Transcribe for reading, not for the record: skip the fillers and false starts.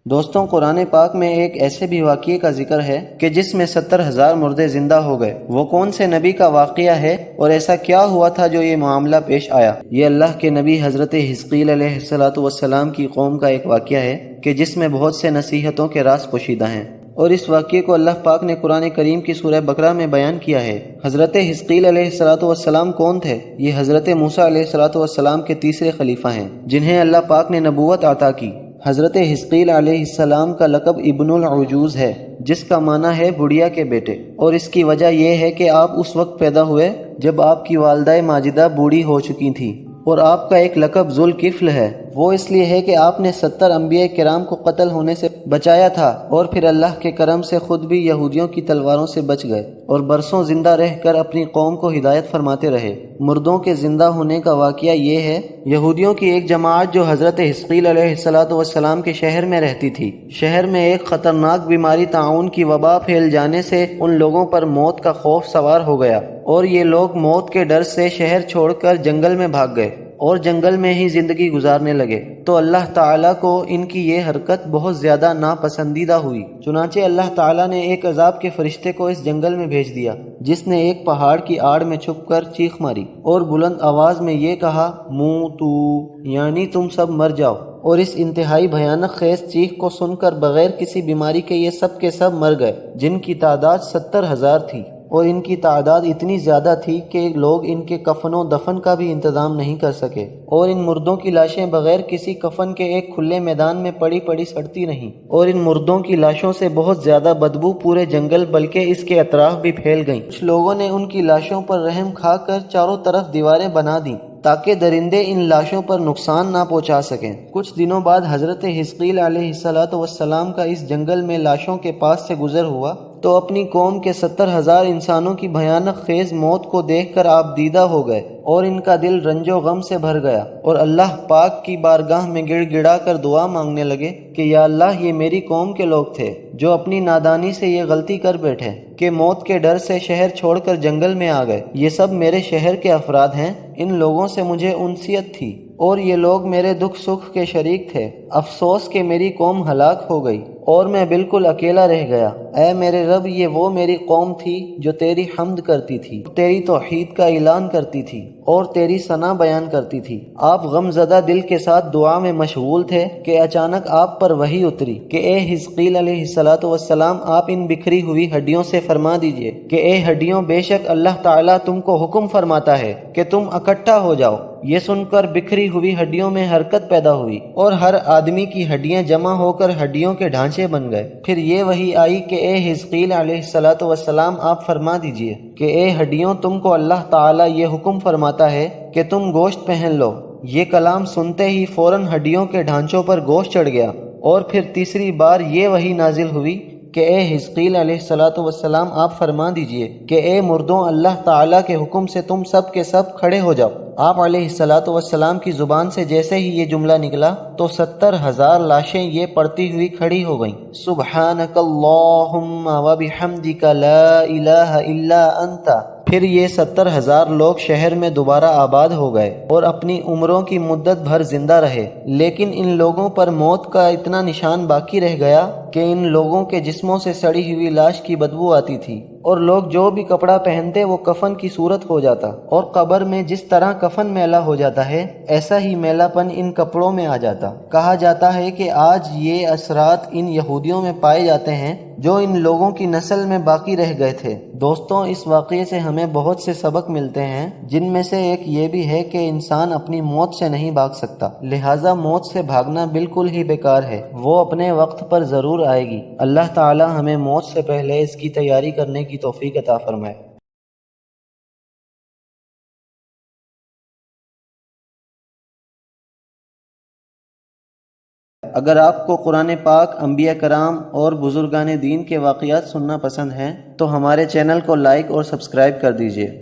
دوستوں، قرآن پاک میں ایک ایسے بھی واقعے کا ذکر ہے کہ جس میں 70,000 مردے زندہ ہو گئے۔ وہ کون سے نبی کا واقعہ ہے اور ایسا کیا ہوا تھا جو یہ معاملہ پیش آیا؟ یہ اللہ کے نبی حضرت حزقیل علیہ السلام کی قوم کا ایک واقعہ ہے کہ جس میں بہت سے نصیحتوں کے راز پوشیدہ ہیں، اور اس واقعے کو اللہ پاک نے قرآن کریم کی سورہ بقرہ میں بیان کیا ہے۔ حضرت حزقیل علیہ السلام کون تھے؟ یہ حضرت موسیٰ علیہ السلام کے تیسرے خلیفہ ہیں جنہیں اللہ پاک نے نبوت عطا کی۔ حضرت حزقیل علیہ السلام کا لقب ابن العجوز ہے، جس کا معنی ہے بڑھیا کے بیٹے، اور اس کی وجہ یہ ہے کہ آپ اس وقت پیدا ہوئے جب آپ کی والدہ ماجدہ بوڑھی ہو چکی تھیں، اور آپ کا ایک لقب ذوالکفل ہے۔ وہ اس لیے ہے کہ آپ نے 70 انبیاء کرام کو قتل ہونے سے بچایا تھا، اور پھر اللہ کے کرم سے خود بھی یہودیوں کی تلواروں سے بچ گئے اور برسوں زندہ رہ کر اپنی قوم کو ہدایت فرماتے رہے۔ مردوں کے زندہ ہونے کا واقعہ یہ ہے، یہودیوں کی ایک جماعت جو حضرت حزقیل علیہ السلام کے شہر میں رہتی تھی، شہر میں ایک خطرناک بیماری طاعون کی وبا پھیل جانے سے ان لوگوں پر موت کا خوف سوار ہو گیا، اور یہ لوگ موت کے ڈر سے شہر چھوڑ کر جنگل میں بھاگ گئے اور جنگل میں ہی زندگی گزارنے لگے۔ تو اللہ تعالیٰ کو ان کی یہ حرکت بہت زیادہ ناپسندیدہ ہوئی، چنانچہ اللہ تعالیٰ نے ایک عذاب کے فرشتے کو اس جنگل میں بھیج دیا، جس نے ایک پہاڑ کی آڑ میں چھپ کر چیخ ماری اور بلند آواز میں یہ کہا، موتو، یعنی تم سب مر جاؤ۔ اور اس انتہائی بھیانک خیز چیخ کو سن کر بغیر کسی بیماری کے یہ سب کے سب مر گئے، جن کی تعداد 70,000 تھی، اور ان کی تعداد اتنی زیادہ تھی کہ لوگ ان کے کفن و دفن کا بھی انتظام نہیں کر سکے، اور ان مردوں کی لاشیں بغیر کسی کفن کے ایک کھلے میدان میں پڑی پڑی سڑتی رہیں، اور ان مردوں کی لاشوں سے بہت زیادہ بدبو پورے جنگل بلکہ اس کے اطراف بھی پھیل گئیں۔ کچھ لوگوں نے ان کی لاشوں پر رحم کھا کر چاروں طرف دیواریں بنا دیں تاکہ درندے ان لاشوں پر نقصان نہ پہنچا سکیں۔ کچھ دنوں بعد حضرت حزقیل علیہ السلام کا اس جنگل میں لاشوں کے پاس سے گزر ہوا تو اپنی قوم کے 70,000 انسانوں کی بھیانک خیز موت کو دیکھ کر آپ دیدہ ہو گئے، اور ان کا دل رنج و غم سے بھر گیا، اور اللہ پاک کی بارگاہ میں گڑ گڑا کر دعا مانگنے لگے کہ یا اللہ، یہ میری قوم کے لوگ تھے جو اپنی نادانی سے یہ غلطی کر بیٹھے کہ موت کے ڈر سے شہر چھوڑ کر جنگل میں آ گئے۔ یہ سب میرے شہر کے افراد ہیں، ان لوگوں سے مجھے انسیت تھی، اور یہ لوگ میرے دکھ سکھ کے شریک تھے۔ افسوس کہ میری قوم ہلاک ہو گئی اور میں بالکل اکیلا رہ گیا۔ اے میرے رب، یہ وہ میری قوم تھی جو تیری حمد کرتی تھی، تیری توحید کا اعلان کرتی تھی اور تیری ثنا بیان کرتی تھی۔ آپ غم زدہ دل کے ساتھ دعا میں مشغول تھے کہ اچانک آپ پر وحی اتری کہ اے حزقیل علیہ السلام، آپ ان بکھری ہوئی ہڈیوں سے فرما دیجئے کہ اے ہڈیوں، بے شک اللہ تعالیٰ تم کو حکم فرماتا ہے کہ تم اکٹھا ہو جاؤ۔ یہ سن کر بکھری ہوئی ہڈیوں میں حرکت پیدا ہوئی، اور ہر آدمی کی ہڈیاں جمع ہو کر ہڈیوں کے ڈھانچے بن گئے۔ پھر یہ وحی آئی کہ اے حزقیل علیہ السلام، آپ فرما دیجئے کہ اے ہڈیوں، تم کو اللہ تعالیٰ یہ حکم فرماتا ہے کہ تم گوشت پہن لو۔ یہ کلام سنتے ہی فوراً ہڈیوں کے ڈھانچوں پر گوشت چڑھ گیا، اور پھر تیسری بار یہ وحی نازل ہوئی کہ اے حزقیل علیہ السلام، آپ فرما دیجئے کہ اے مردوں، اللہ تعالیٰ کے حکم سے تم سب کے سب کھڑے ہو جاؤ۔ آپ علیہ السلام کی زبان سے جیسے ہی یہ جملہ نکلا تو 70,000 لاشیں یہ پڑتی ہوئی کھڑی ہو گئیں، سبحانک اللہم وبحمدک لا الہ الا انت۔ پھر یہ 70,000 لوگ شہر میں دوبارہ آباد ہو گئے اور اپنی عمروں کی مدت بھر زندہ رہے، لیکن ان لوگوں پر موت کا اتنا نشان باقی رہ گیا کہ ان لوگوں کے جسموں سے سڑی ہوئی لاش کی بدبو آتی تھی، اور لوگ جو بھی کپڑا پہنتے وہ کفن کی صورت ہو جاتا، اور قبر میں جس طرح کفن میلا ہو جاتا ہے ایسا ہی میلا پن ان کپڑوں میں آ جاتا۔ کہا جاتا ہے کہ آج یہ اثرات ان یہودیوں میں پائے جاتے ہیں جو ان لوگوں کی نسل میں باقی رہ گئے تھے۔ دوستوں، اس واقعے سے ہمیں بہت سے سبق ملتے ہیں، جن میں سے ایک یہ بھی ہے کہ انسان اپنی موت سے نہیں بھاگ سکتا، لہٰذا موت سے بھاگنا بالکل ہی بیکار ہے، وہ اپنے وقت پر ضرور آئے گی۔ اللہ تعالی ہمیں موت سے پہلے اس کی تیاری کرنے کی توفیق عطا فرمائے۔ اگر آپ کو قرآن پاک، انبیاء کرام اور بزرگان دین کے واقعات سننا پسند ہیں تو ہمارے چینل کو لائک اور سبسکرائب کر دیجئے۔